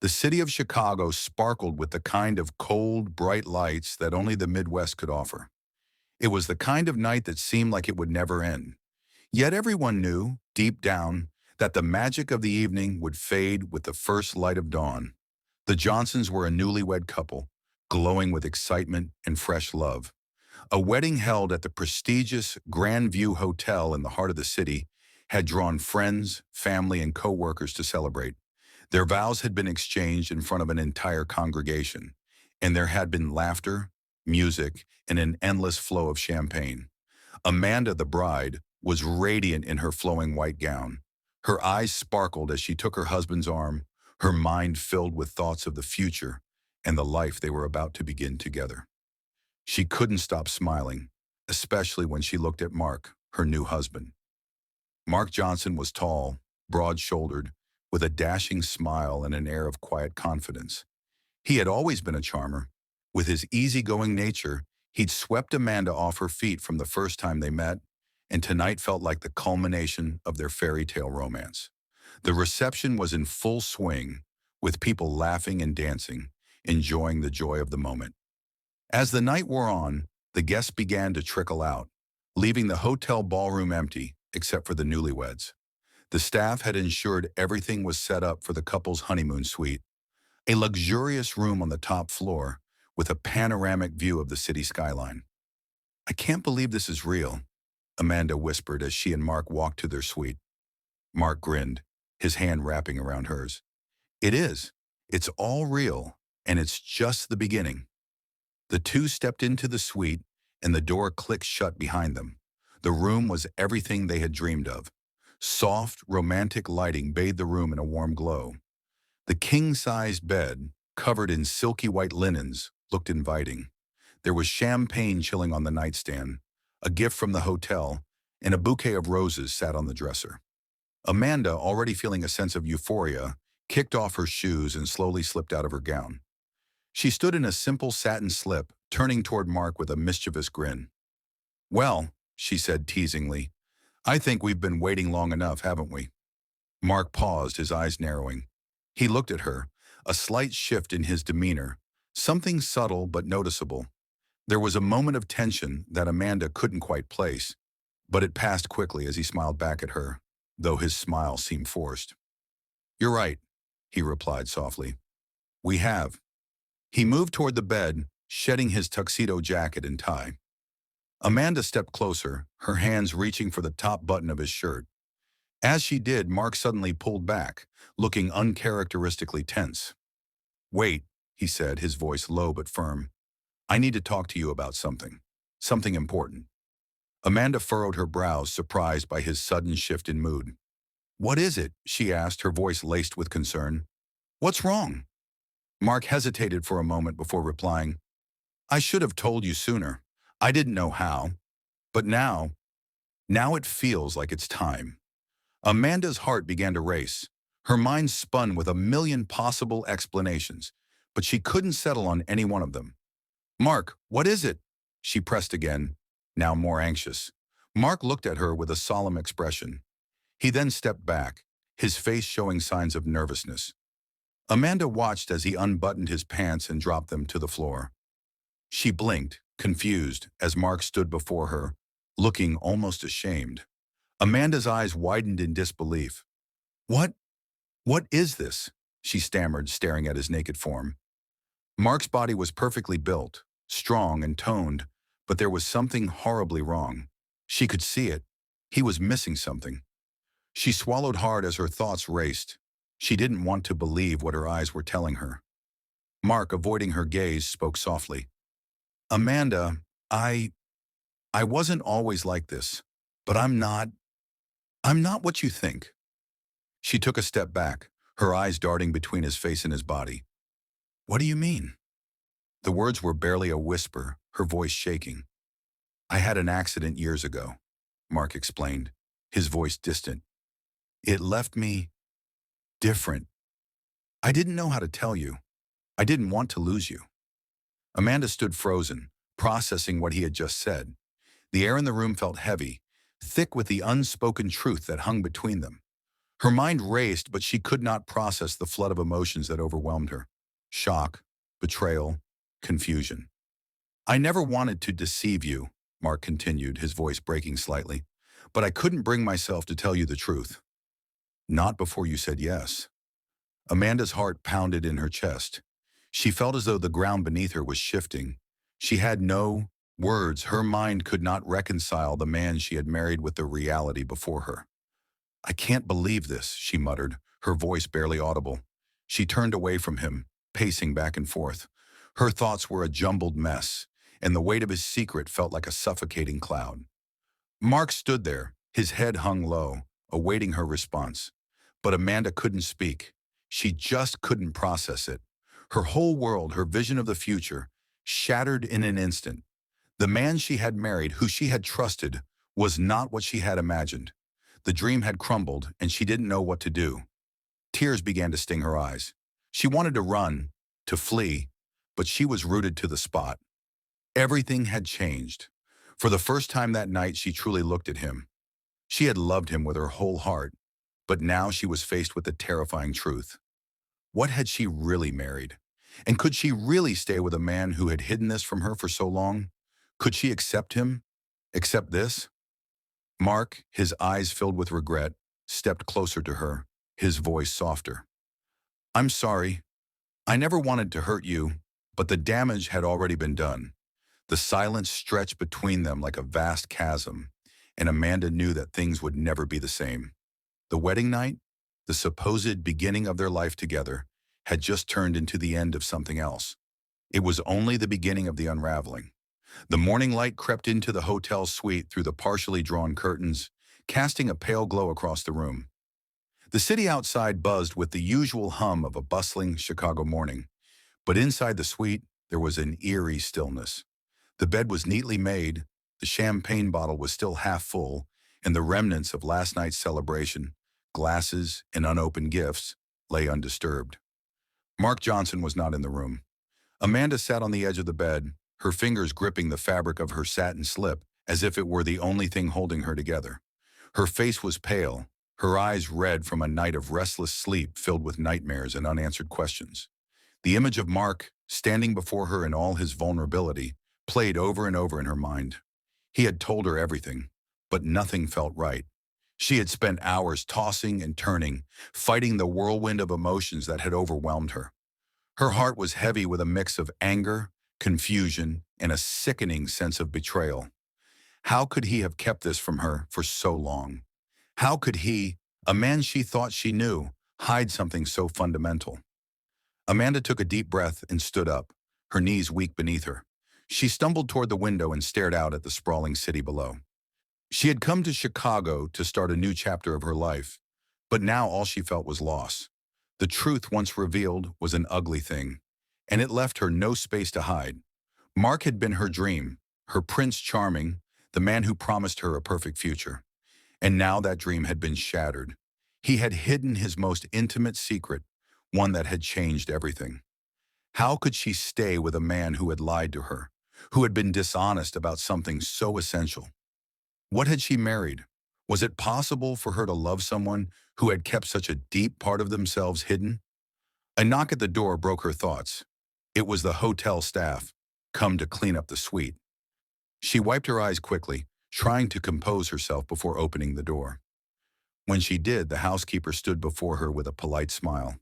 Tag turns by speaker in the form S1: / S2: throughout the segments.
S1: The city of Chicago sparkled with the kind of cold, bright lights that only the Midwest could offer. It was the kind of night that seemed like it would never end. Yet everyone knew, deep down, that the magic of the evening would fade with the first light of dawn. The Johnsons were a newlywed couple, glowing with excitement and fresh love. A wedding held at the prestigious Grand View Hotel in the heart of the city had drawn friends, family, and co-workers to celebrate. Their vows had been exchanged in front of an entire congregation, and there had been laughter, music, and an endless flow of champagne. Amanda, the bride, was radiant in her flowing white gown. Her eyes sparkled as she took her husband's arm, her mind filled with thoughts of the future and the life they were about to begin together. She couldn't stop smiling, especially when she looked at Mark, her new husband. Mark Johnson was tall, broad-shouldered, with a dashing smile and an air of quiet confidence. He had always been a charmer. With his easygoing nature, he'd swept Amanda off her feet from the first time they met, and tonight felt like the culmination of their fairy tale romance. The reception was in full swing, with people laughing and dancing, enjoying the joy of the moment. As the night wore on, the guests began to trickle out, leaving the hotel ballroom empty except for the newlyweds. The staff had ensured everything was set up for the couple's honeymoon suite, a luxurious room on the top floor with a panoramic view of the city skyline. "I can't believe this is real," Amanda whispered as she and Mark walked to their suite. Mark grinned, his hand wrapping around hers. "It is. It's all real, and it's just the beginning." The two stepped into the suite, and the door clicked shut behind them. The room was everything they had dreamed of. Soft, romantic lighting bathed the room in a warm glow. The king-sized bed, covered in silky white linens, looked inviting. There was champagne chilling on the nightstand, a gift from the hotel, and a bouquet of roses sat on the dresser. Amanda, already feeling a sense of euphoria, kicked off her shoes and slowly slipped out of her gown. She stood in a simple satin slip, turning toward Mark with a mischievous grin. "Well," she said teasingly, "I think we've been waiting long enough, haven't we?" Mark paused, his eyes narrowing. He looked at her, a slight shift in his demeanor, something subtle but noticeable. There was a moment of tension that Amanda couldn't quite place, but it passed quickly as he smiled back at her, though his smile seemed forced. "You're right," he replied softly. "We have." He moved toward the bed, shedding his tuxedo jacket and tie. Amanda stepped closer, her hands reaching for the top button of his shirt. As she did, Mark suddenly pulled back, looking uncharacteristically tense. "Wait," he said, his voice low but firm. "I need to talk to you about something. Something important." Amanda furrowed her brows, surprised by his sudden shift in mood. "What is it?" she asked, her voice laced with concern. "What's wrong?" Mark hesitated for a moment before replying, "I should have told you sooner. I didn't know how. But now it feels like it's time." Amanda's heart began to race. Her mind spun with a million possible explanations, but she couldn't settle on any one of them. "Mark, what is it?" she pressed again, now more anxious. Mark looked at her with a solemn expression. He then stepped back, his face showing signs of nervousness. Amanda watched as he unbuttoned his pants and dropped them to the floor. She blinked, confused, as Mark stood before her, looking almost ashamed. Amanda's eyes widened in disbelief. "What? What is this?" she stammered, staring at his naked form. Mark's body was perfectly built, strong and toned, but there was something horribly wrong. She could see it. He was missing something. She swallowed hard as her thoughts raced. She didn't want to believe what her eyes were telling her. Mark, avoiding her gaze, spoke softly. "Amanda, I wasn't always like this, but I'm not what you think." She took a step back, her eyes darting between his face and his body. "What do you mean?" The words were barely a whisper, her voice shaking. "I had an accident years ago," Mark explained, his voice distant. "It left me different. I didn't know how to tell you. I didn't want to lose you." Amanda stood frozen, processing what he had just said. The air in the room felt heavy, thick with the unspoken truth that hung between them. Her mind raced, but she could not process the flood of emotions that overwhelmed her. Shock, betrayal, confusion. I never wanted to deceive you, Mark continued, his voice breaking slightly. But I couldn't bring myself to tell you the truth. Not before you said yes. Amanda's heart pounded in her chest. She felt as though the ground beneath her was shifting. She had no words. Her mind could not reconcile the man she had married with the reality before her. I can't believe this, she muttered, her voice barely audible. She turned away from him, pacing back and forth. Her thoughts were a jumbled mess, and the weight of his secret felt like a suffocating cloud. Mark stood there, his head hung low, awaiting her response. But Amanda couldn't speak. She just couldn't process it. Her whole world, her vision of the future, shattered in an instant. The man she had married, who she had trusted, was not what she had imagined. The dream had crumbled, and she didn't know what to do. Tears began to sting her eyes. She wanted to run, to flee, but she was rooted to the spot. Everything had changed. For the first time that night, she truly looked at him. She had loved him with her whole heart, but now she was faced with the terrifying truth. What had she really married? And could she really stay with a man who had hidden this from her for so long? Could she accept him? Accept this? Mark, his eyes filled with regret, stepped closer to her, his voice softer. I'm sorry. I never wanted to hurt you, but the damage had already been done. The silence stretched between them like a vast chasm, and Amanda knew that things would never be the same. The wedding night, the supposed beginning of their life together, had just turned into the end of something else. It was only the beginning of the unraveling. The morning light crept into the hotel suite through the partially drawn curtains, casting a pale glow across the room. The city outside buzzed with the usual hum of a bustling Chicago morning, but inside the suite there was an eerie stillness. The bed was neatly made, the champagne bottle was still half full, and the remnants of last night's celebration, glasses and unopened gifts, lay undisturbed. Mark Johnson was not in the room. Amanda sat on the edge of the bed, her fingers gripping the fabric of her satin slip as if it were the only thing holding her together. Her face was pale, her eyes red from a night of restless sleep filled with nightmares and unanswered questions. The image of Mark, standing before her in all his vulnerability, played over and over in her mind. He had told her everything, but nothing felt right. She had spent hours tossing and turning, fighting the whirlwind of emotions that had overwhelmed her. Her heart was heavy with a mix of anger, confusion, and a sickening sense of betrayal. How could he have kept this from her for so long? How could he, a man she thought she knew, hide something so fundamental? Amanda took a deep breath and stood up, her knees weak beneath her. She stumbled toward the window and stared out at the sprawling city below. She had come to Chicago to start a new chapter of her life, but now all she felt was loss. The truth once revealed was an ugly thing, and it left her no space to hide. Mark had been her dream, her Prince Charming, the man who promised her a perfect future. And now that dream had been shattered. He had hidden his most intimate secret, one that had changed everything. How could she stay with a man who had lied to her, who had been dishonest about something so essential? What had she married? Was it possible for her to love someone who had kept such a deep part of themselves hidden? A knock at the door broke her thoughts. It was the hotel staff, come to clean up the suite. She wiped her eyes quickly, trying to compose herself before opening the door. When she did, the housekeeper stood before her with a polite smile.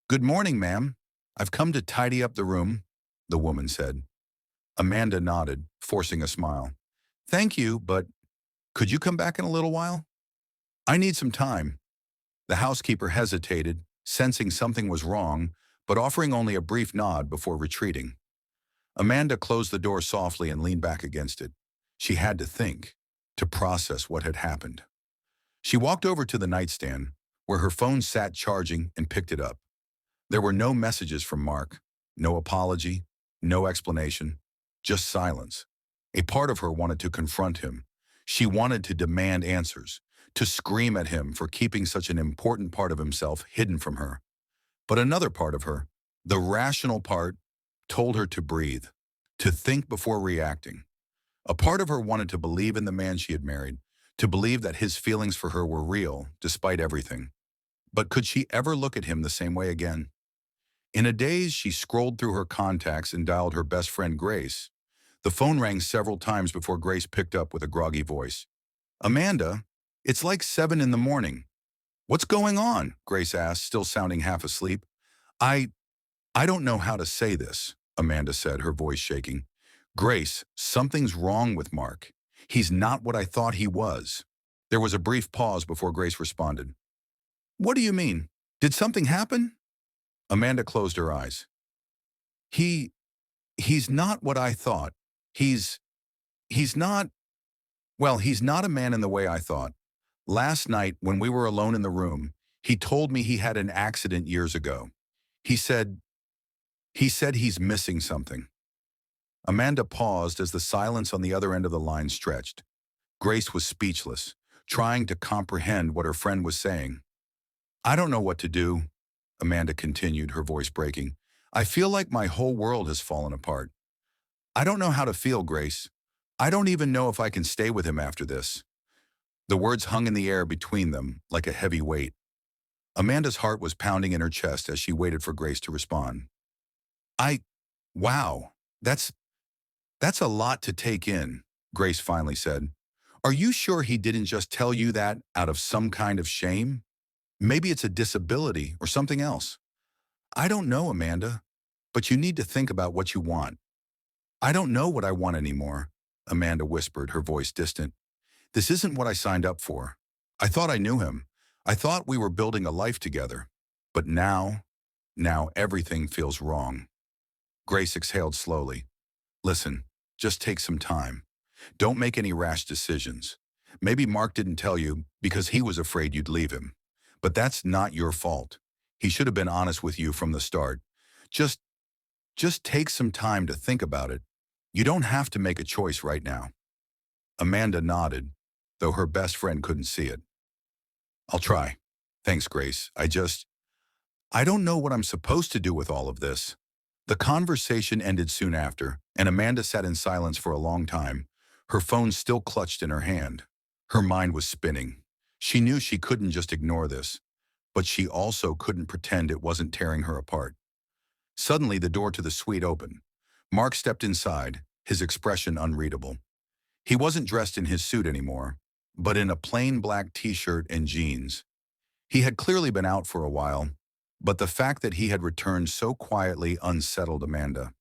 S1: "Good morning, ma'am. I've come to tidy up the room," the woman said. Amanda nodded, forcing a smile. "Thank you, but could you come back in a little while?" "I need some time." The housekeeper hesitated, sensing something was wrong, but offering only a brief nod before retreating. Amanda closed the door softly and leaned back against it. She had to think, to process what had happened. She walked over to the nightstand, where her phone sat charging, and picked it up. There were no messages from Mark, no apology, no explanation, just silence. A part of her wanted to confront him. She wanted to demand answers, to scream at him for keeping such an important part of himself hidden from her. But another part of her, the rational part, told her to breathe, to think before reacting. A part of her wanted to believe in the man she had married, to believe that his feelings for her were real, despite everything. But could she ever look at him the same way again? In a daze, she scrolled through her contacts and dialed her best friend Grace. The phone rang several times before Grace picked up with a groggy voice. Amanda, it's like 7 in the morning. What's going on? Grace asked, still sounding half asleep. I, I don't know how to say this, Amanda said, her voice shaking. Grace, something's wrong with Mark. He's not what I thought he was. There was a brief pause before Grace responded. What do you mean? Did something happen? Amanda closed her eyes. He, he's not what I thought. He's, he's not, well, he's not a man in the way I thought. Last night, when we were alone in the room, he told me he had an accident years ago. He said, he's missing something. Amanda paused as the silence on the other end of the line stretched. Grace was speechless, trying to comprehend what her friend was saying. I don't know what to do, Amanda continued, her voice breaking. I feel like my whole world has fallen apart. I don't know how to feel, Grace. I don't even know if I can stay with him after this. The words hung in the air between them like a heavy weight. Amanda's heart was pounding in her chest as she waited for Grace to respond. Wow, that's a lot to take in, Grace finally said. Are you sure he didn't just tell you that out of some kind of shame? Maybe it's a disability or something else. I don't know, Amanda, but you need to think about what you want. I don't know what I want anymore, Amanda whispered, her voice distant. This isn't what I signed up for. I thought I knew him. I thought we were building a life together. But now everything feels wrong. Grace exhaled slowly. Listen, just take some time. Don't make any rash decisions. Maybe Mark didn't tell you because he was afraid you'd leave him. But that's not your fault. He should have been honest with you from the start. Just take some time to think about it. You don't have to make a choice right now. Amanda nodded, though her best friend couldn't see it. I'll try. Thanks, Grace. I don't know what I'm supposed to do with all of this. The conversation ended soon after, and Amanda sat in silence for a long time, her phone still clutched in her hand. Her mind was spinning. She knew she couldn't just ignore this, but she also couldn't pretend it wasn't tearing her apart. Suddenly, the door to the suite opened. Mark stepped inside, his expression unreadable. He wasn't dressed in his suit anymore, but in a plain black t-shirt and jeans. He had clearly been out for a while, but the fact that he had returned so quietly unsettled Amanda.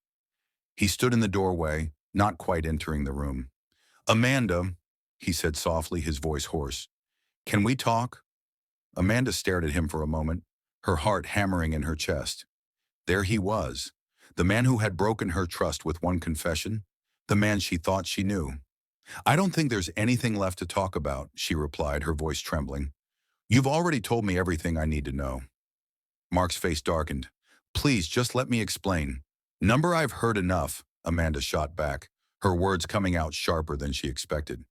S1: He stood in the doorway, not quite entering the room. Amanda, he said softly, his voice hoarse. Can we talk? Amanda stared at him for a moment, her heart hammering in her chest. There he was, the man who had broken her trust with one confession, the man she thought she knew. I don't think there's anything left to talk about, she replied, her voice trembling. You've already told me everything I need to know. Mark's face darkened. Please, just let me explain. Number, I've heard enough, Amanda shot back, her words coming out sharper than she expected.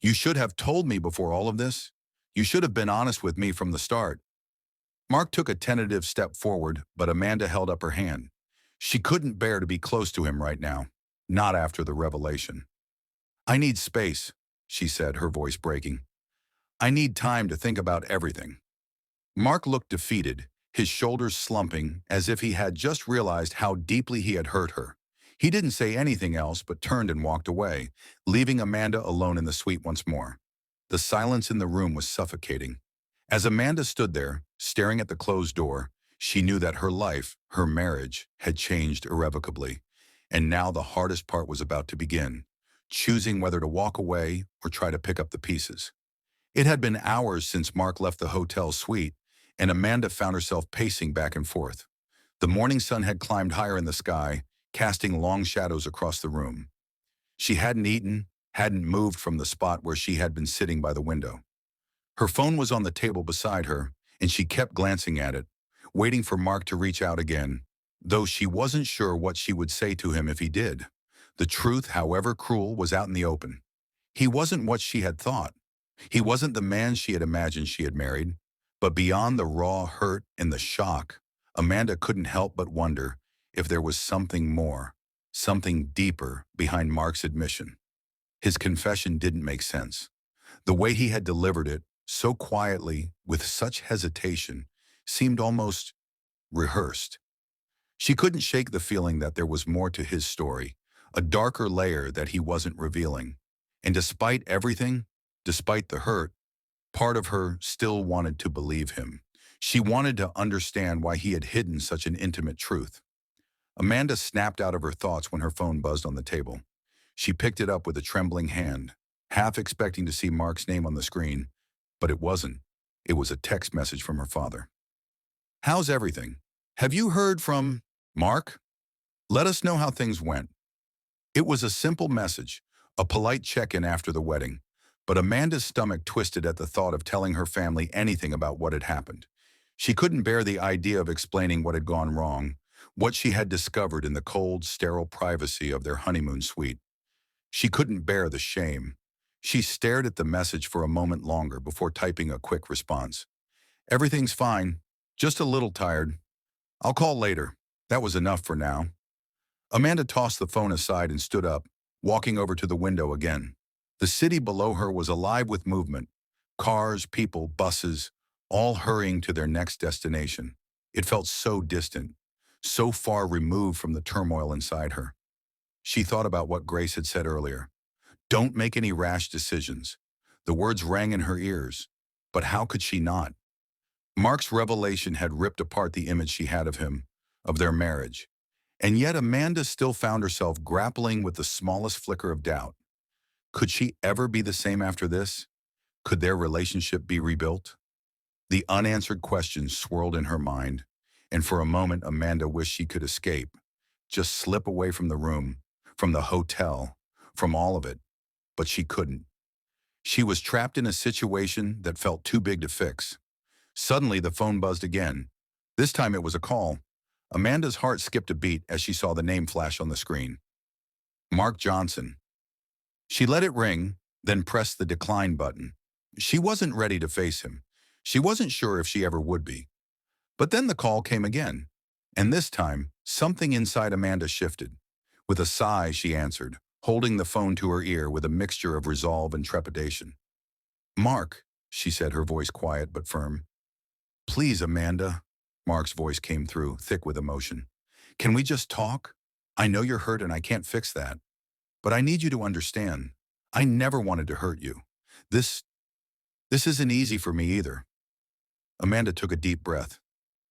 S1: You should have told me before all of this. You should have been honest with me from the start. Mark took a tentative step forward, but Amanda held up her hand. She couldn't bear to be close to him right now, not after the revelation. I need space, she said, her voice breaking. I need time to think about everything. Mark looked defeated, his shoulders slumping as if he had just realized how deeply he had hurt her. He didn't say anything else but turned and walked away, leaving Amanda alone in the suite once more. The silence in the room was suffocating. As Amanda stood there, staring at the closed door, she knew that her life, her marriage, had changed irrevocably. And now the hardest part was about to begin, choosing whether to walk away or try to pick up the pieces. It had been hours since Mark left the hotel suite, and Amanda found herself pacing back and forth. The morning sun had climbed higher in the sky, casting long shadows across the room. She hadn't eaten, hadn't moved from the spot where she had been sitting by the window. Her phone was on the table beside her, and she kept glancing at it, waiting for Mark to reach out again, though she wasn't sure what she would say to him if he did. The truth, however cruel, was out in the open. He wasn't what she had thought. He wasn't the man she had imagined she had married. But beyond the raw hurt and the shock, Amanda couldn't help but wonder if there was something more, something deeper behind Mark's admission. His confession didn't make sense. The way he had delivered it, so quietly, with such hesitation, seemed almost rehearsed. She couldn't shake the feeling that there was more to his story, a darker layer that he wasn't revealing. And despite everything, despite the hurt, part of her still wanted to believe him. She wanted to understand why he had hidden such an intimate truth. Amanda snapped out of her thoughts when her phone buzzed on the table. She picked it up with a trembling hand, half expecting to see Mark's name on the screen, but it wasn't. It was a text message from her father. "How's everything? Have you heard from Mark? Let us know how things went." It was a simple message, a polite check-in after the wedding, but Amanda's stomach twisted at the thought of telling her family anything about what had happened. She couldn't bear the idea of explaining what had gone wrong, what she had discovered in the cold, sterile privacy of their honeymoon suite. She couldn't bear the shame. She stared at the message for a moment longer before typing a quick response. "Everything's fine, just a little tired. I'll call later." That was enough for now. Amanda tossed the phone aside and stood up, walking over to the window again. The city below her was alive with movement. Cars, people, buses, all hurrying to their next destination. It felt so distant, so far removed from the turmoil inside her. She thought about what Grace had said earlier. Don't make any rash decisions. The words rang in her ears, but how could she not? Mark's revelation had ripped apart the image she had of him, of their marriage. And yet Amanda still found herself grappling with the smallest flicker of doubt. Could she ever be the same after this? Could their relationship be rebuilt? The unanswered questions swirled in her mind, and for a moment Amanda wished she could escape, just slip away from the room, from the hotel, from all of it. But she couldn't. She was trapped in a situation that felt too big to fix. Suddenly the phone buzzed again. This time it was a call. Amanda's heart skipped a beat as she saw the name flash on the screen. Mark Johnson. She let it ring, then pressed the decline button. She wasn't ready to face him. She wasn't sure if she ever would be. But then the call came again. And this time, something inside Amanda shifted. With a sigh, she answered, holding the phone to her ear with a mixture of resolve and trepidation. "Mark," she said, her voice quiet but firm. "Please, Amanda." Mark's voice came through, thick with emotion. "Can we just talk? I know you're hurt and I can't fix that. But I need you to understand. I never wanted to hurt you. This isn't easy for me either." Amanda took a deep breath.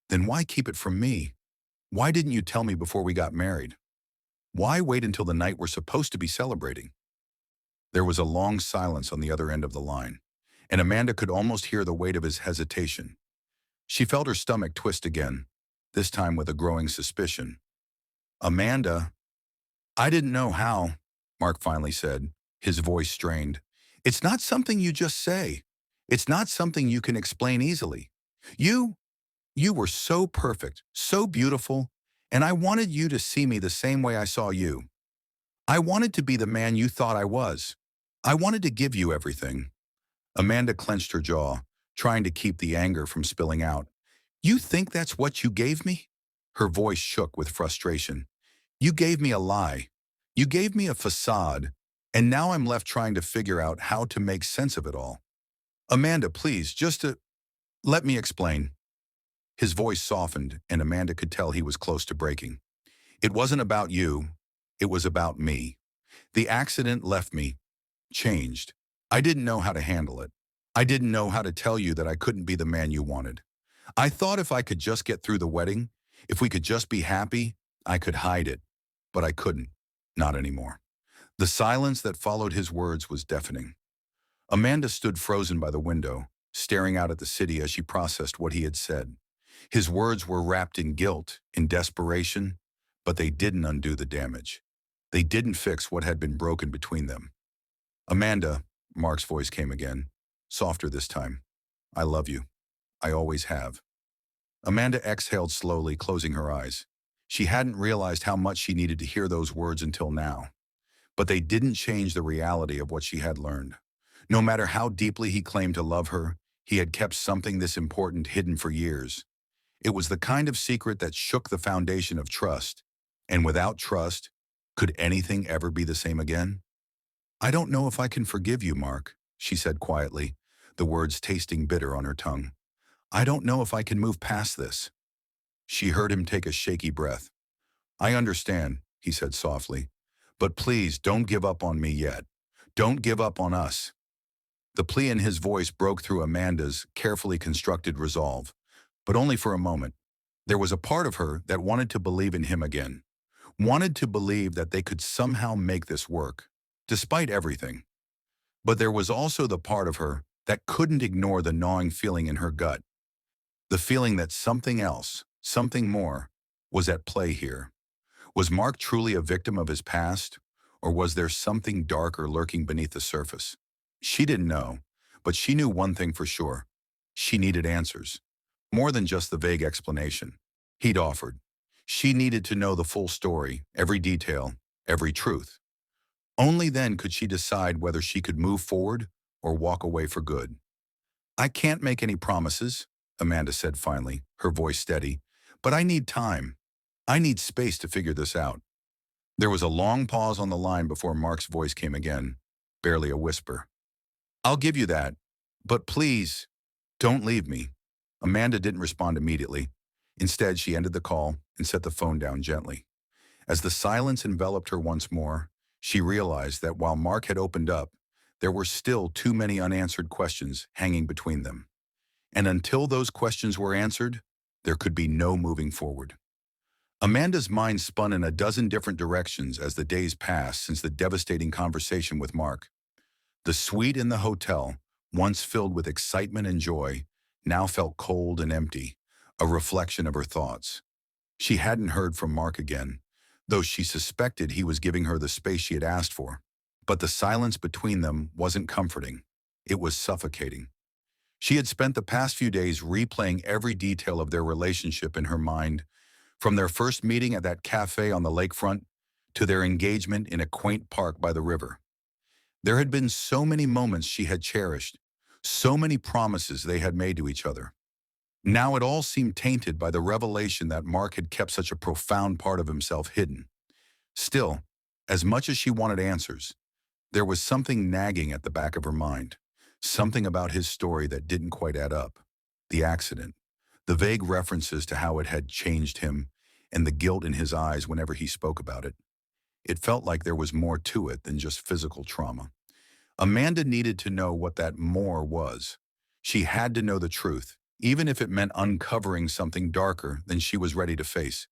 S1: "Then why keep it from me? Why didn't you tell me before we got married? Why wait until the night we're supposed to be celebrating?" There was a long silence on the other end of the line, and Amanda could almost hear the weight of his hesitation. She felt her stomach twist again, this time with a growing suspicion. "Amanda." "I didn't know how," Mark finally said, his voice strained. "It's not something you just say. It's not something you can explain easily. You, you were so perfect, so beautiful, and I wanted you to see me the same way I saw you. I wanted to be the man you thought I was. I wanted to give you everything." Amanda clenched her jaw, trying to keep the anger from spilling out. "You think that's what you gave me?" Her voice shook with frustration. "You gave me a lie. You gave me a facade, and now I'm left trying to figure out how to make sense of it all. Amanda, please, let me explain." His voice softened, and Amanda could tell he was close to breaking. "It wasn't about you. It was about me. The accident left me changed. I didn't know how to handle it. I didn't know how to tell you that I couldn't be the man you wanted. I thought if I could just get through the wedding, if we could just be happy, I could hide it. But I couldn't. Not anymore." The silence that followed his words was deafening. Amanda stood frozen by the window, staring out at the city as she processed what he had said. His words were wrapped in guilt, in desperation, but they didn't undo the damage. They didn't fix what had been broken between them. "Amanda," Mark's voice came again, softer this time. "I love you. I always have." Amanda exhaled slowly, closing her eyes. She hadn't realized how much she needed to hear those words until now. But they didn't change the reality of what she had learned. No matter how deeply he claimed to love her, he had kept something this important hidden for years. It was the kind of secret that shook the foundation of trust. And without trust, could anything ever be the same again? "I don't know if I can forgive you, Mark," she said quietly, the words tasting bitter on her tongue. I don't know if I can move past this. She heard him take a shaky breath. I understand, he said softly. But please don't give up on me yet. Don't give up on us. The plea in his voice broke through Amanda's carefully constructed resolve, but only for a moment. There was a part of her that wanted to believe in him again, wanted to believe that they could somehow make this work, despite everything. But there was also the part of her that couldn't ignore the gnawing feeling in her gut, the feeling that something else, something more, was at play here. Was Mark truly a victim of his past, or was there something darker lurking beneath the surface? She didn't know, but she knew one thing for sure. She needed answers. More than just the vague explanation he'd offered. She needed to know the full story, every detail, every truth. Only then could she decide whether she could move forward or walk away for good. I can't make any promises, Amanda said finally, her voice steady, but I need time. I need space to figure this out. There was a long pause on the line before Mark's voice came again, barely a whisper. I'll give you that, but please, don't leave me. Amanda didn't respond immediately. Instead, she ended the call and set the phone down gently. As the silence enveloped her once more, she realized that while Mark had opened up, there were still too many unanswered questions hanging between them. And until those questions were answered, there could be no moving forward. Amanda's mind spun in a dozen different directions as the days passed since the devastating conversation with Mark. The suite in the hotel, once filled with excitement and joy, now felt cold and empty, a reflection of her thoughts. She hadn't heard from Mark again, though she suspected he was giving her the space she had asked for. But the silence between them wasn't comforting. It was suffocating. She had spent the past few days replaying every detail of their relationship in her mind, from their first meeting at that cafe on the lakefront to their engagement in a quaint park by the river. There had been so many moments she had cherished, so many promises they had made to each other. Now it all seemed tainted by the revelation that Mark had kept such a profound part of himself hidden. Still, as much as she wanted answers, there was something nagging at the back of her mind, something about his story that didn't quite add up. The accident, the vague references to how it had changed him, and the guilt in his eyes whenever he spoke about it. It felt like there was more to it than just physical trauma. Amanda needed to know what that more was. She had to know the truth, even if it meant uncovering something darker than she was ready to face.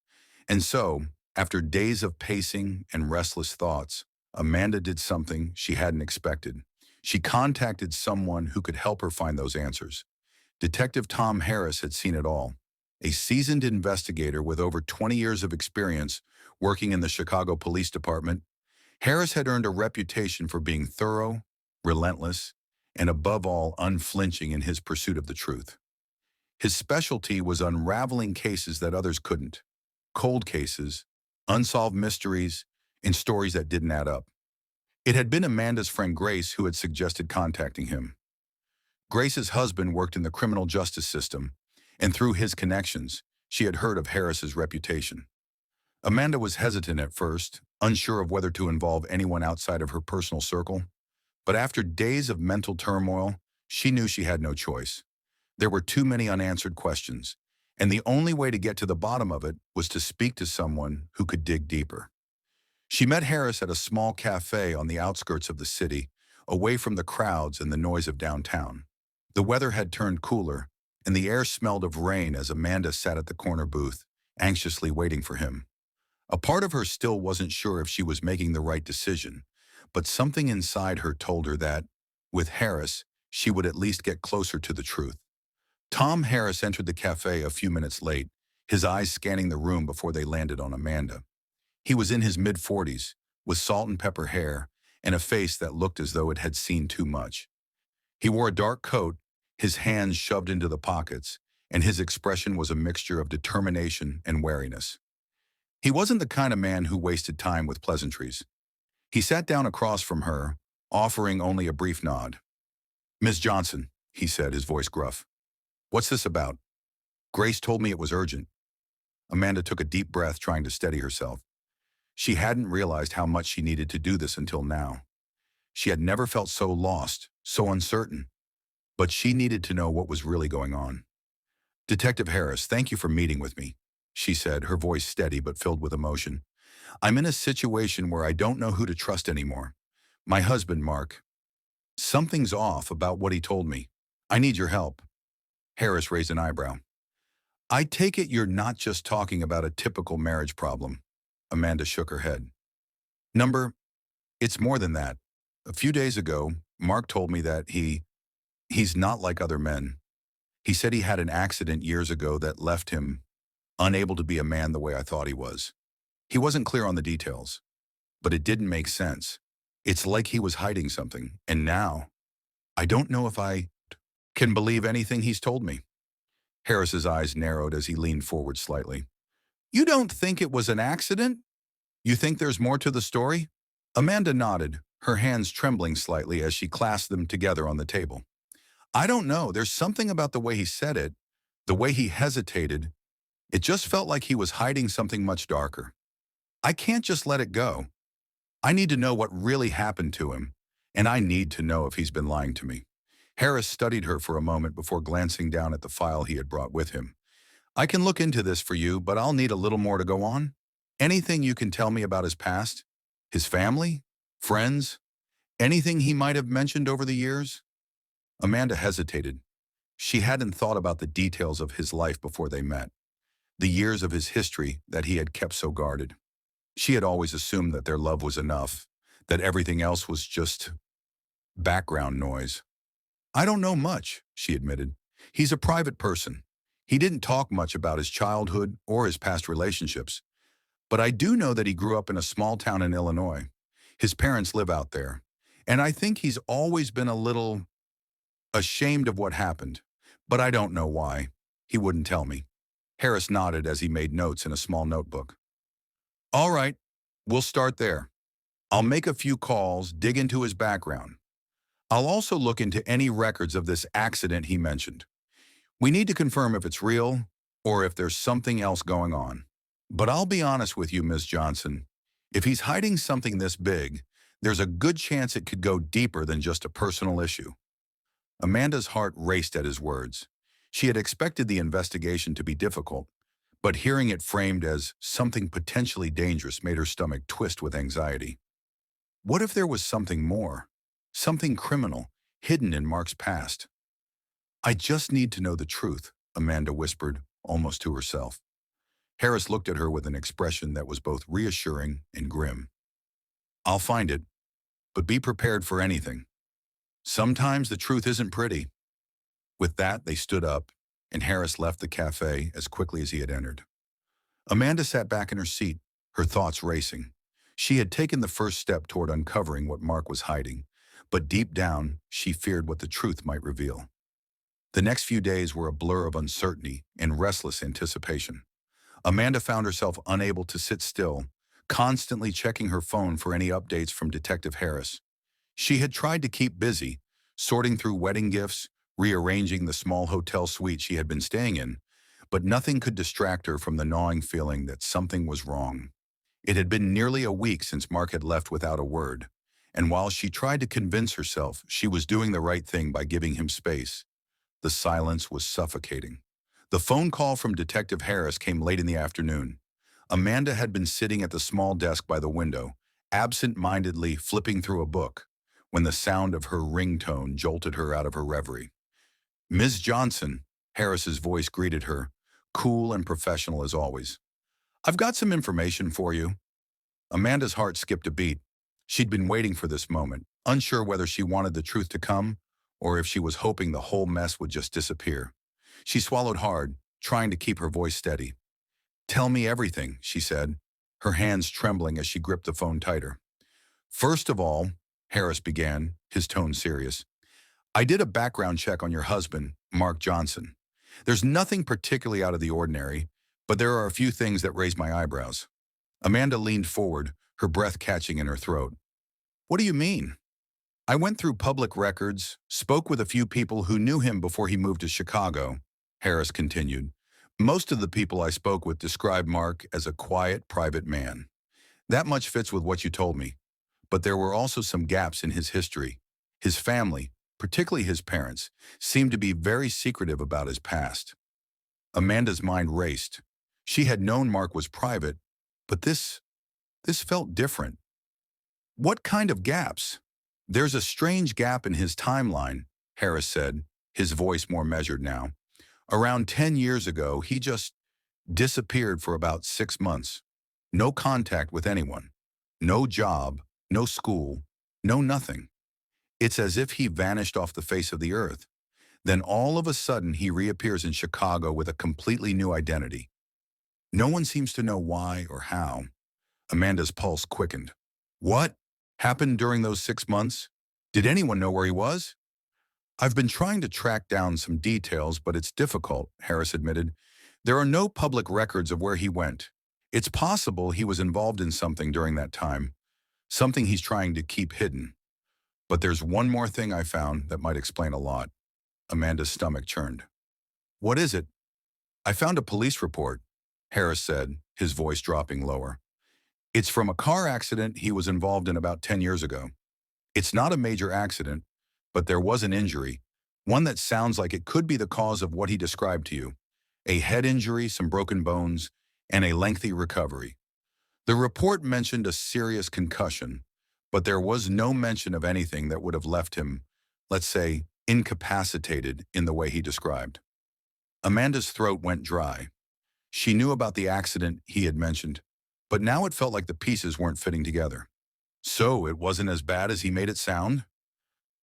S1: And so, after days of pacing and restless thoughts, Amanda did something she hadn't expected. She contacted someone who could help her find those answers. Detective Tom Harris had seen it all. A seasoned investigator with over 20 years of experience working in the Chicago Police Department, Harris had earned a reputation for being thorough, relentless, and above all, unflinching in his pursuit of the truth. His specialty was unraveling cases that others couldn't. Cold cases, unsolved mysteries, and stories that didn't add up. It had been Amanda's friend Grace who had suggested contacting him. Grace's husband worked in the criminal justice system, and through his connections, she had heard of Harris's reputation. Amanda was hesitant at first, unsure of whether to involve anyone outside of her personal circle. But after days of mental turmoil, she knew she had no choice. There were too many unanswered questions, and the only way to get to the bottom of it was to speak to someone who could dig deeper. She met Harris at a small cafe on the outskirts of the city, away from the crowds and the noise of downtown. The weather had turned cooler, and the air smelled of rain as Amanda sat at the corner booth, anxiously waiting for him. A part of her still wasn't sure if she was making the right decision, but something inside her told her that, with Harris, she would at least get closer to the truth. Tom Harris entered the cafe a few minutes late, his eyes scanning the room before they landed on Amanda. He was in his mid-40s, with salt and pepper hair, and a face that looked as though it had seen too much. He wore a dark coat, his hands shoved into the pockets, and his expression was a mixture of determination and wariness. He wasn't the kind of man who wasted time with pleasantries. He sat down across from her, offering only a brief nod. "Miss Johnson," he said, his voice gruff. "What's this about?" "Grace told me it was urgent." Amanda took a deep breath, trying to steady herself. She hadn't realized how much she needed to do this until now. She had never felt so lost, so uncertain. But she needed to know what was really going on. Detective Harris, thank you for meeting with me, she said, her voice steady but filled with emotion. I'm in a situation where I don't know who to trust anymore. My husband, Mark. Something's off about what he told me. I need your help. Harris raised an eyebrow. I take it you're not just talking about a typical marriage problem. Amanda shook her head. Number, it's more than that. A few days ago, Mark told me that he's not like other men. He said he had an accident years ago that left him unable to be a man the way I thought he was. He wasn't clear on the details, but it didn't make sense. It's like he was hiding something, and now, I don't know if I can believe anything he's told me. Harris's eyes narrowed as he leaned forward slightly. You don't think it was an accident? You think there's more to the story? Amanda nodded, her hands trembling slightly as she clasped them together on the table. I don't know. There's something about the way he said it, the way he hesitated. It just felt like he was hiding something much darker. I can't just let it go. I need to know what really happened to him, and I need to know if he's been lying to me. Harris studied her for a moment before glancing down at the file he had brought with him. I can look into this for you, but I'll need a little more to go on. Anything you can tell me about his past? His family? Friends? Anything he might have mentioned over the years? Amanda hesitated. She hadn't thought about the details of his life before they met, the years of his history that he had kept so guarded. She had always assumed that their love was enough, that everything else was just background noise. I don't know much, she admitted. He's a private person. He didn't talk much about his childhood or his past relationships. But I do know that he grew up in a small town in Illinois. His parents live out there. And I think he's always been a little ashamed of what happened. But I don't know why. He wouldn't tell me. Harris nodded as he made notes in a small notebook. All right, we'll start there. I'll make a few calls, dig into his background. I'll also look into any records of this accident he mentioned. We need to confirm if it's real or if there's something else going on. But I'll be honest with you, Ms. Johnson. If he's hiding something this big, there's a good chance it could go deeper than just a personal issue. Amanda's heart raced at his words. She had expected the investigation to be difficult, but hearing it framed as something potentially dangerous made her stomach twist with anxiety. What if there was something more, something criminal, hidden in Mark's past? I just need to know the truth, Amanda whispered, almost to herself. Harris looked at her with an expression that was both reassuring and grim. I'll find it, but be prepared for anything. Sometimes the truth isn't pretty. With that, they stood up, and Harris left the cafe as quickly as he had entered. Amanda sat back in her seat, her thoughts racing. She had taken the first step toward uncovering what Mark was hiding, but deep down, she feared what the truth might reveal. The next few days were a blur of uncertainty and restless anticipation. Amanda found herself unable to sit still, constantly checking her phone for any updates from Detective Harris. She had tried to keep busy, sorting through wedding gifts, rearranging the small hotel suite she had been staying in, but nothing could distract her from the gnawing feeling that something was wrong. It had been nearly a week since Mark had left without a word, and while she tried to convince herself she was doing the right thing by giving him space, the silence was suffocating. The phone call from Detective Harris came late in the afternoon. Amanda had been sitting at the small desk by the window, absent-mindedly flipping through a book, when the sound of her ringtone jolted her out of her reverie. Ms. Johnson, Harris's voice greeted her, cool and professional as always. I've got some information for you. Amanda's heart skipped a beat. She'd been waiting for this moment, unsure whether she wanted the truth to come or if she was hoping the whole mess would just disappear. She swallowed hard, trying to keep her voice steady. Tell me everything, she said, her hands trembling as she gripped the phone tighter. First of all, Harris began, his tone serious, I did a background check on your husband, Mark Johnson. There's nothing particularly out of the ordinary, but there are a few things that raise my eyebrows. Amanda leaned forward, her breath catching in her throat. What do you mean? I went through public records, spoke with a few people who knew him before he moved to Chicago, Harris continued. Most of the people I spoke with described Mark as a quiet, private man. That much fits with what you told me. But there were also some gaps in his history. His family, particularly his parents, seemed to be very secretive about his past. Amanda's mind raced. She had known Mark was private, but this felt different. What kind of gaps? There's a strange gap in his timeline, Harris said, his voice more measured now. Around 10 years ago, he just disappeared for about 6 months. No contact with anyone. No job, no school, no nothing. It's as if he vanished off the face of the earth. Then all of a sudden, he reappears in Chicago with a completely new identity. No one seems to know why or how. Amanda's pulse quickened. What happened during those 6 months? Did anyone know where he was? I've been trying to track down some details, but it's difficult, Harris admitted. There are no public records of where he went. It's possible he was involved in something during that time, something he's trying to keep hidden. But there's one more thing I found that might explain a lot. Amanda's stomach churned. What is it? I found a police report, Harris said, his voice dropping lower. It's from a car accident he was involved in about 10 years ago. It's not a major accident, but there was an injury, one that sounds like it could be the cause of what he described to you. A head injury, some broken bones, and a lengthy recovery. The report mentioned a serious concussion, but there was no mention of anything that would have left him, let's say, incapacitated in the way he described. Amanda's throat went dry. She knew about the accident he had mentioned, but now it felt like the pieces weren't fitting together. So it wasn't as bad as he made it sound?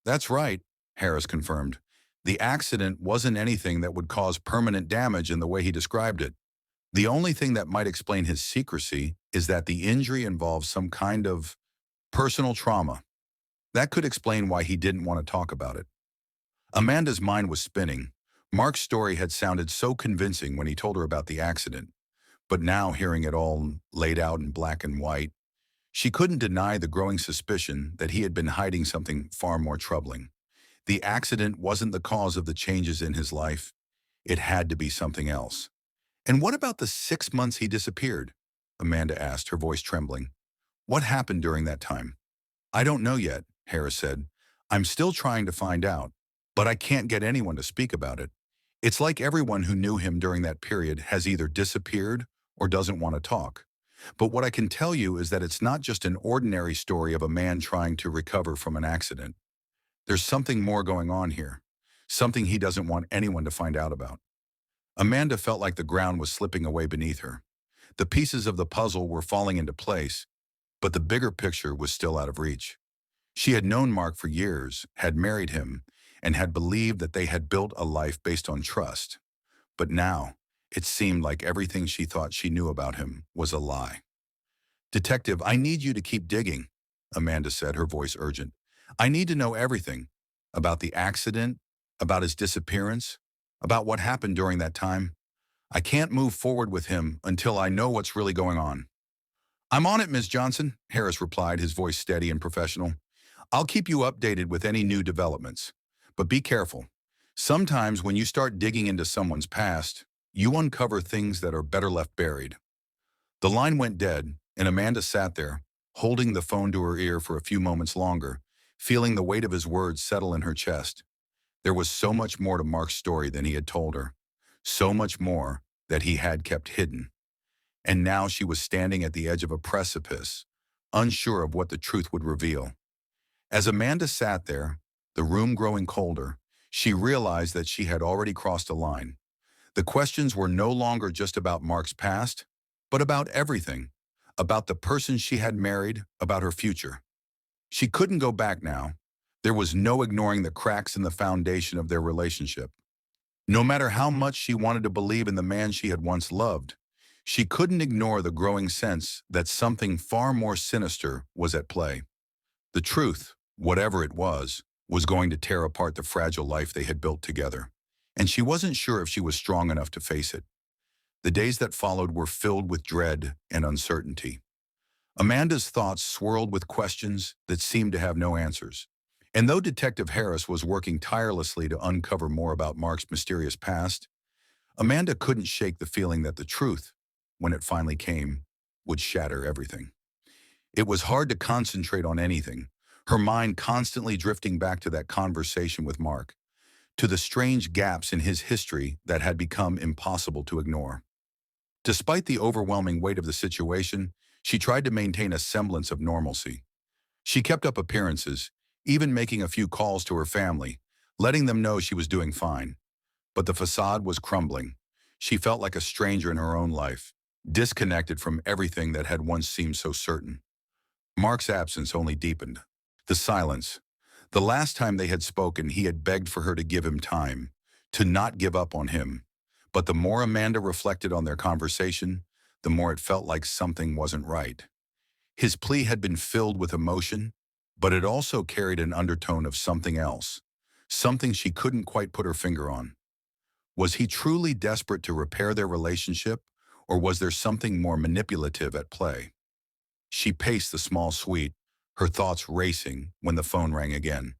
S1: That's right, Harris confirmed. The accident wasn't anything that would cause permanent damage in the way he described it. The only thing that might explain his secrecy is that the injury involves some kind of personal trauma. That could explain why he didn't want to talk about it. Amanda's mind was spinning. Mark's story had sounded so convincing when he told her about the accident, but now hearing it all laid out in black and white, she couldn't deny the growing suspicion that he had been hiding something far more troubling. The accident wasn't the cause of the changes in his life. It had to be something else. And what about the 6 months he disappeared? Amanda asked, her voice trembling. What happened during that time? I don't know yet, Harris said. I'm still trying to find out, but I can't get anyone to speak about it. It's like everyone who knew him during that period has either disappeared or doesn't want to talk. But what I can tell you is that it's not just an ordinary story of a man trying to recover from an accident. There's something more going on here, something he doesn't want anyone to find out about. Amanda felt like the ground was slipping away beneath her. The pieces of the puzzle were falling into place, but the bigger picture was still out of reach. She had known Mark for years, had married him, and had believed that they had built a life based on trust. But now, it seemed like everything she thought she knew about him was a lie. Detective, I need you to keep digging, Amanda said, her voice urgent. I need to know everything about the accident, about his disappearance, about what happened during that time. I can't move forward with him until I know what's really going on. I'm on it, Ms. Johnson, Harris replied, his voice steady and professional. I'll keep you updated with any new developments. But be careful. Sometimes when you start digging into someone's past, you uncover things that are better left buried. The line went dead, and Amanda sat there, holding the phone to her ear for a few moments longer, feeling the weight of his words settle in her chest. There was so much more to Mark's story than he had told her, so much more that he had kept hidden. And now she was standing at the edge of a precipice, unsure of what the truth would reveal. As Amanda sat there, the room growing colder, she realized that she had already crossed a line. The questions were no longer just about Mark's past, but about everything, about the person she had married, about her future. She couldn't go back now. There was no ignoring the cracks in the foundation of their relationship. No matter how much she wanted to believe in the man she had once loved, she couldn't ignore the growing sense that something far more sinister was at play. The truth, whatever it was going to tear apart the fragile life they had built together, and she wasn't sure if she was strong enough to face it. The days that followed were filled with dread and uncertainty. Amanda's thoughts swirled with questions that seemed to have no answers. And though Detective Harris was working tirelessly to uncover more about Mark's mysterious past, Amanda couldn't shake the feeling that the truth, when it finally came, would shatter everything. It was hard to concentrate on anything, her mind constantly drifting back to that conversation with Mark. to the strange gaps in his history that had become impossible to ignore. Despite the overwhelming weight of the situation, she tried to maintain a semblance of normalcy. She kept up appearances, even making a few calls to her family, letting them know she was doing fine. But the facade was crumbling. She felt like a stranger in her own life, disconnected from everything that had once seemed so certain. Mark's absence only deepened. The silence. The last time they had spoken, he had begged for her to give him time, to not give up on him. But the more Amanda reflected on their conversation, the more it felt like something wasn't right. His plea had been filled with emotion, but it also carried an undertone of something else, something she couldn't quite put her finger on. Was he truly desperate to repair their relationship, or was there something more manipulative at play? She paced the small suite, her thoughts racing when the phone rang again.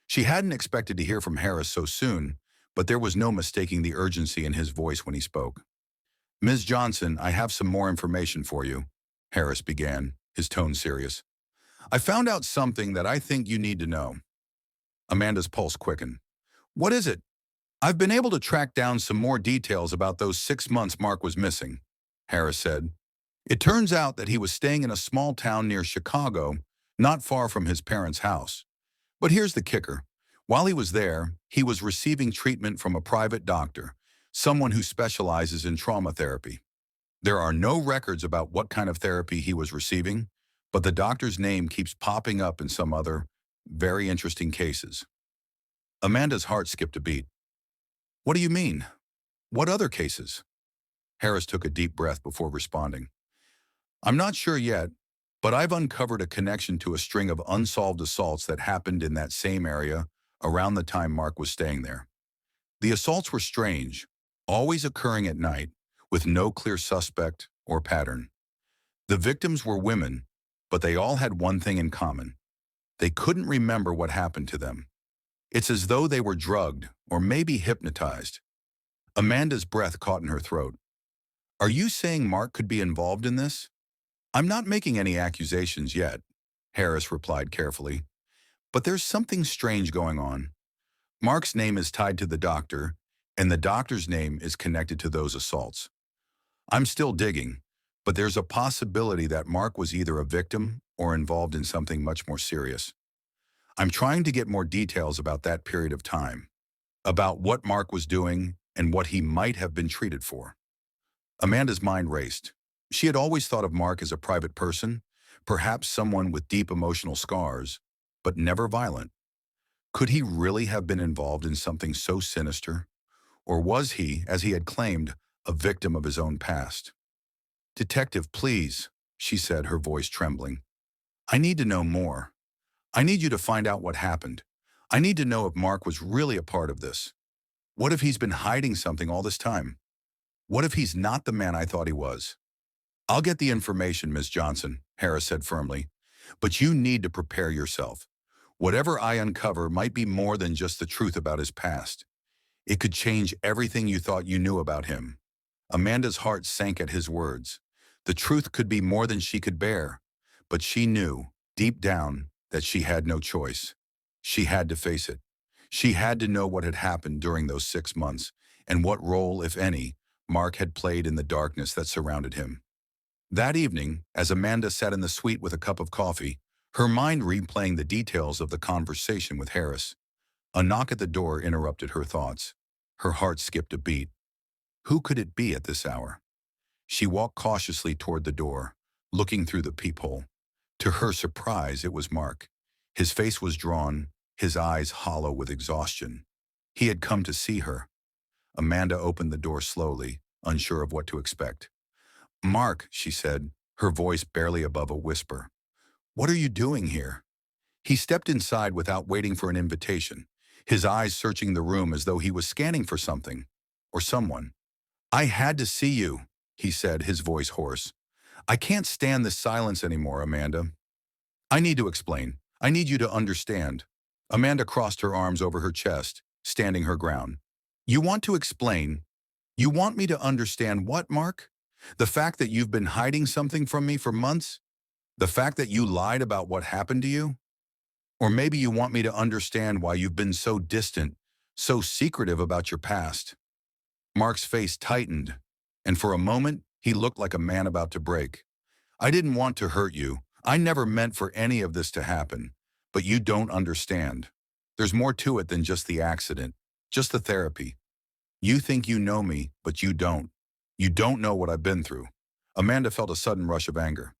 S1: She hadn't expected to hear from Harris so soon, but there was no mistaking the urgency in his voice when he spoke. "Ms. Johnson, I have some more information for you," Harris began, his tone serious. "I found out something that I think you need to know." Amanda's pulse quickened. "What is it?" "I've been able to track down some more details about those 6 months Mark was missing," Harris said. "It turns out that he was staying in a small town near Chicago, not far from his parents' house. But here's the kicker. While he was there, he was receiving treatment from a private doctor, someone who specializes in trauma therapy. There are no records about what kind of therapy he was receiving, but the doctor's name keeps popping up in some other, very interesting cases." Amanda's heart skipped a beat. "What do you mean? What other cases?" Harris took a deep breath before responding. "I'm not sure yet, but I've uncovered a connection to a string of unsolved assaults that happened in that same area around the time Mark was staying there. The assaults were strange, always occurring at night, with no clear suspect or pattern. The victims were women, but they all had one thing in common. They couldn't remember what happened to them. It's as though they were drugged or maybe hypnotized." Amanda's breath caught in her throat. "Are you saying Mark could be involved in this?" "I'm not making any accusations yet," Harris replied carefully. "But there's something strange going on. Mark's name is tied to the doctor, and the doctor's name is connected to those assaults. I'm still digging, but there's a possibility that Mark was either a victim or involved in something much more serious. I'm trying to get more details about that period of time, about what Mark was doing and what he might have been treated for." Amanda's mind raced. She had always thought of Mark as a private person, perhaps someone with deep emotional scars, but never violent. Could he really have been involved in something so sinister? Or was he, as he had claimed, a victim of his own past? "Detective, please," she said, her voice trembling. "I need to know more. I need you to find out what happened. I need to know if Mark was really a part of this. What if he's been hiding something all this time? What if he's not the man I thought he was?" "I'll get the information, Ms. Johnson," Harris said firmly. "But you need to prepare yourself. Whatever I uncover might be more than just the truth about his past. It could change everything you thought you knew about him." Amanda's heart sank at his words. The truth could be more than she could bear, but she knew, deep down, that she had no choice. She had to face it. She had to know what had happened during those 6 months, and what role, if any, Mark had played in the darkness that surrounded him. That evening, as Amanda sat in the suite with a cup of coffee, her mind replaying the details of the conversation with Harris, a knock at the door interrupted her thoughts. Her heart skipped a beat. Who could it be at this hour? She walked cautiously toward the door, looking through the peephole. To her surprise, it was Mark. His face was drawn, his eyes hollow with exhaustion. He had come to see her. Amanda opened the door slowly, unsure of what to expect. "Mark," she said, her voice barely above a whisper. "What are you doing here?" He stepped inside without waiting for an invitation, his eyes searching the room as though he was scanning for something or someone. "I had to see you," he said, his voice hoarse. "I can't stand this silence anymore, Amanda. I need to explain. I need you to understand." Amanda crossed her arms over her chest, standing her ground. "You want to explain? You want me to understand what, Mark? The fact that you've been hiding something from me for months? The fact that you lied about what happened to you? Or maybe you want me to understand why you've been so distant, So secretive about your past. Mark's face tightened, and for a moment, he looked like a man about to break. I didn't want to hurt you. I never meant for any of this to happen. But you don't understand. There's more to it than just the accident, just the therapy. You think you know me, but you don't. You don't know what I've been through. Amanda felt a sudden rush of anger.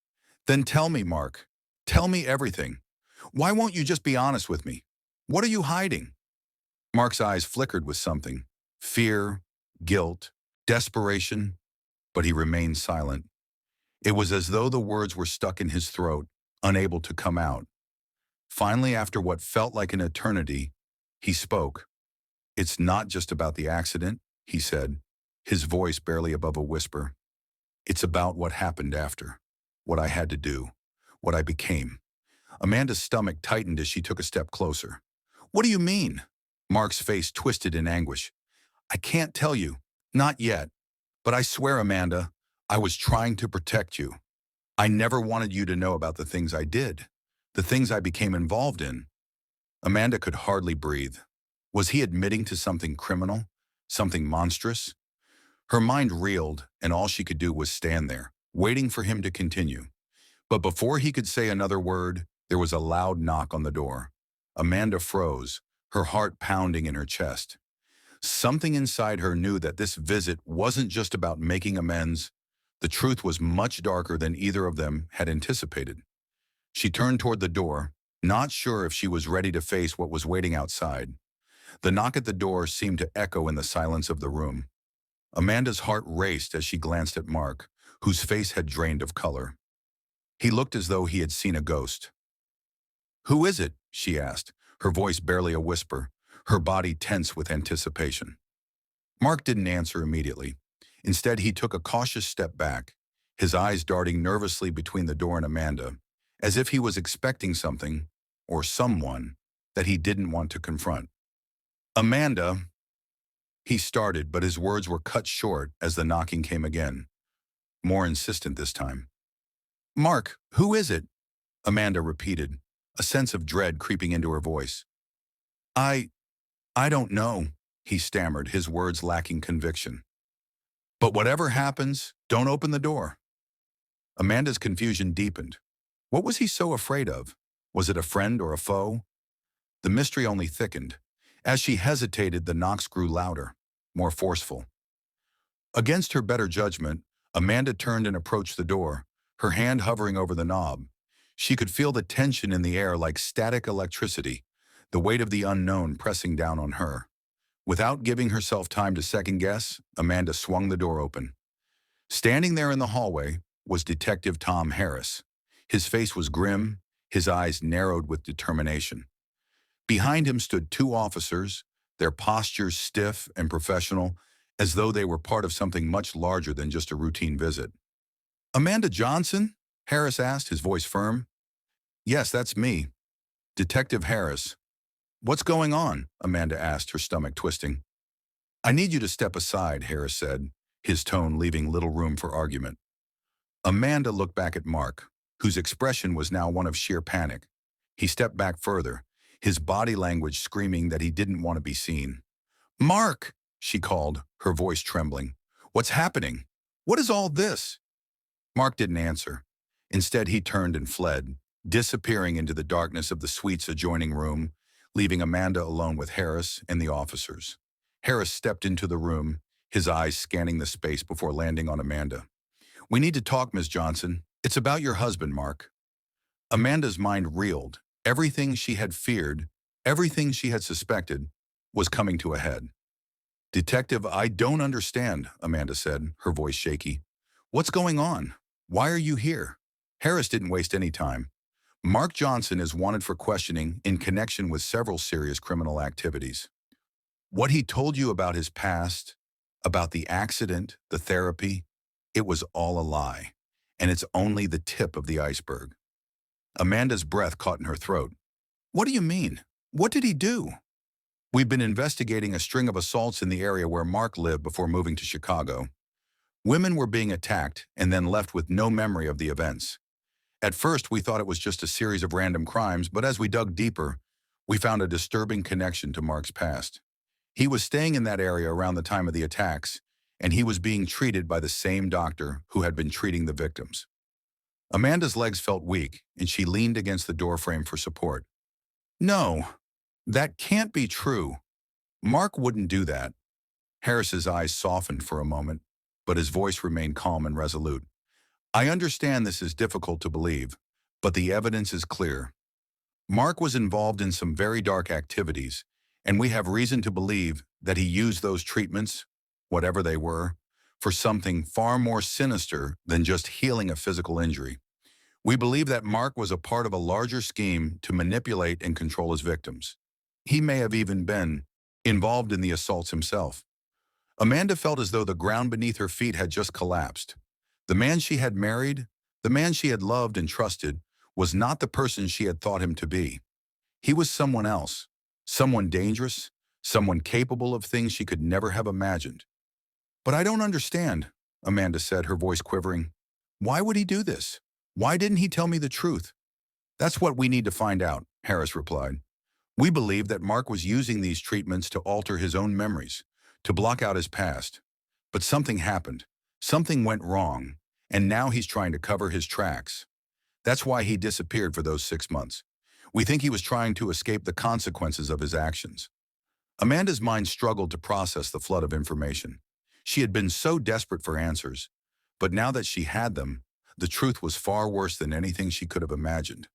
S1: Then tell me, Mark. Tell me everything. Why won't you just be honest with me? What are you hiding? Mark's eyes flickered with something. Fear, guilt, desperation, but he remained silent. It was as though the words were stuck in his throat, unable to come out. Finally, after what felt like an eternity, he spoke. It's not just about the accident, he said, his voice barely above a whisper. It's about what happened after, what I had to do, what I became. Amanda's stomach tightened as she took a step closer. What do you mean? Mark's face twisted in anguish. I can't tell you, not yet. But I swear, Amanda, I was trying to protect you. I never wanted you to know about the things I did, the things I became involved in. Amanda could hardly breathe. Was he admitting to something criminal, something monstrous? Her mind reeled, and all she could do was stand there, waiting for him to continue. But before he could say another word, there was a loud knock on the door. Amanda froze, her heart pounding in her chest. Something inside her knew that this visit wasn't just about making amends. The truth was much darker than either of them had anticipated. She turned toward the door, not sure if she was ready to face what was waiting outside. The knock at the door seemed to echo in the silence of the room. Amanda's heart raced as she glanced at Mark, whose face had drained of color. He looked as though he had seen a ghost. Who is it? She asked, her voice barely a whisper, her body tense with anticipation. Mark didn't answer immediately. Instead, he took a cautious step back, his eyes darting nervously between the door and Amanda, as if he was expecting something, or someone, that he didn't want to confront. Amanda, he started, but his words were cut short as the knocking came again, more insistent this time. Mark, who is it? Amanda repeated, a sense of dread creeping into her voice. I don't know, he stammered, his words lacking conviction. But whatever happens, don't open the door. Amanda's confusion deepened. What was he so afraid of? Was it a friend or a foe? The mystery only thickened. As she hesitated, the knocks grew louder, more forceful. Against her better judgment, Amanda turned and approached the door, her hand hovering over the knob. She could feel the tension in the air like static electricity, the weight of the unknown pressing down on her. Without giving herself time to second-guess, Amanda swung the door open. Standing there in the hallway was Detective Tom Harris. His face was grim, his eyes narrowed with determination. Behind him stood two officers, their postures stiff and professional, as though they were part of something much larger than just a routine visit. Amanda Johnson? Harris asked, his voice firm. Yes, that's me. Detective Harris. What's going on? Amanda asked, her stomach twisting. I need you to step aside, Harris said, his tone leaving little room for argument. Amanda looked back at Mark, whose expression was now one of sheer panic. He stepped back further, his body language screaming that he didn't want to be seen. Mark, she called, her voice trembling. What's happening? What is all this? Mark didn't answer. Instead, he turned and fled, disappearing into the darkness of the suite's adjoining room, leaving Amanda alone with Harris and the officers. Harris stepped into the room, his eyes scanning the space before landing on Amanda. We need to talk, Ms. Johnson. It's about your husband, Mark. Amanda's mind reeled. Everything she had feared, everything she had suspected, was coming to a head. Detective, I don't understand, Amanda said, her voice shaky. What's going on? Why are you here? Harris didn't waste any time. Mark Johnson is wanted for questioning in connection with several serious criminal activities. What he told you about his past, about the accident, the therapy, it was all a lie, and it's only the tip of the iceberg. Amanda's breath caught in her throat. What do you mean? What did he do? We've been investigating a string of assaults in the area where Mark lived before moving to Chicago. Women were being attacked and then left with no memory of the events. At first, we thought it was just a series of random crimes, but as we dug deeper, we found a disturbing connection to Mark's past. He was staying in that area around the time of the attacks, and he was being treated by the same doctor who had been treating the victims. Amanda's legs felt weak, and she leaned against the doorframe for support. No, that can't be true. Mark wouldn't do that. Harris's eyes softened for a moment, but his voice remained calm and resolute. I understand this is difficult to believe, but the evidence is clear. Mark was involved in some very dark activities, and we have reason to believe that he used those treatments, whatever they were, for something far more sinister than just healing a physical injury. We believe that Mark was a part of a larger scheme to manipulate and control his victims. He may have even been involved in the assaults himself. Amanda felt as though the ground beneath her feet had just collapsed. The man she had married, the man she had loved and trusted, was not the person she had thought him to be. He was someone else, someone dangerous, someone capable of things she could never have imagined. But I don't understand, Amanda said, her voice quivering. Why would he do this? Why didn't he tell me the truth? That's what we need to find out, Harris replied. We believe that Mark was using these treatments to alter his own memories, to block out his past. But something happened. Something went wrong, and now he's trying to cover his tracks. That's why he disappeared for those 6 months. We think he was trying to escape the consequences of his actions. Amanda's mind struggled to process the flood of information. She had been so desperate for answers, but now that she had them, the truth was far worse than anything she could have imagined.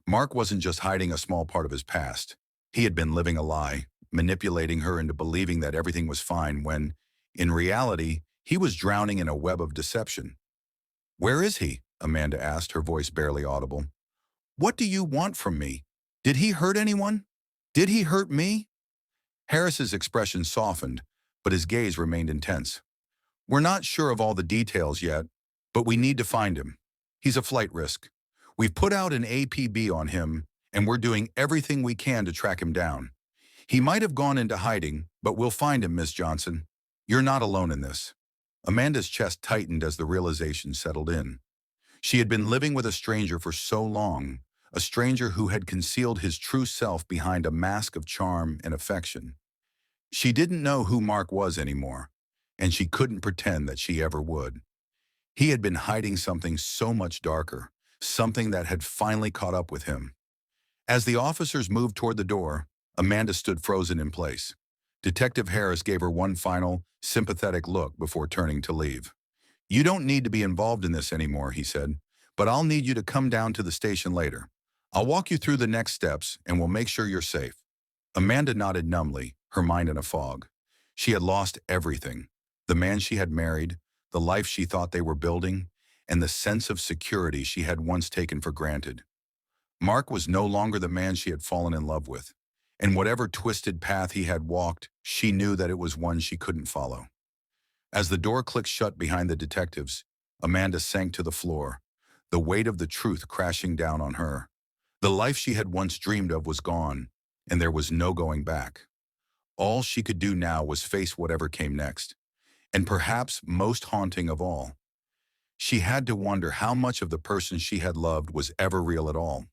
S1: Mark wasn't just hiding a small part of his past. He had been living a lie, manipulating her into believing that everything was fine when, in reality, he was drowning in a web of deception. Where is he? Amanda asked, her voice barely audible. What do you want from me? Did he hurt anyone? Did he hurt me? Harris's expression softened, but his gaze remained intense. We're not sure of all the details yet, but we need to find him. He's a flight risk. We've put out an APB on him, and we're doing everything we can to track him down. He might have gone into hiding, but we'll find him, Miss Johnson. You're not alone in this. Amanda's chest tightened as the realization settled in. She had been living with a stranger for so long, a stranger who had concealed his true self behind a mask of charm and affection. She didn't know who Mark was anymore, and she couldn't pretend that she ever would. He had been hiding something so much darker, something that had finally caught up with him. As the officers moved toward the door, Amanda stood frozen in place. Detective Harris gave her one final, sympathetic look before turning to leave. You don't need to be involved in this anymore, he said, but I'll need you to come down to the station later. I'll walk you through the next steps, and we'll make sure you're safe. Amanda nodded numbly, her mind in a fog. She had lost everything. The man she had married, the life she thought they were building, and the sense of security she had once taken for granted. Mark was no longer the man she had fallen in love with, and whatever twisted path he had walked, she knew that it was one she couldn't follow. As the door clicked shut behind the detectives, Amanda sank to the floor, the weight of the truth crashing down on her. The life she had once dreamed of was gone, and there was no going back. All she could do now was face whatever came next, and perhaps most haunting of all, she had to wonder how much of the person she had loved was ever real at all.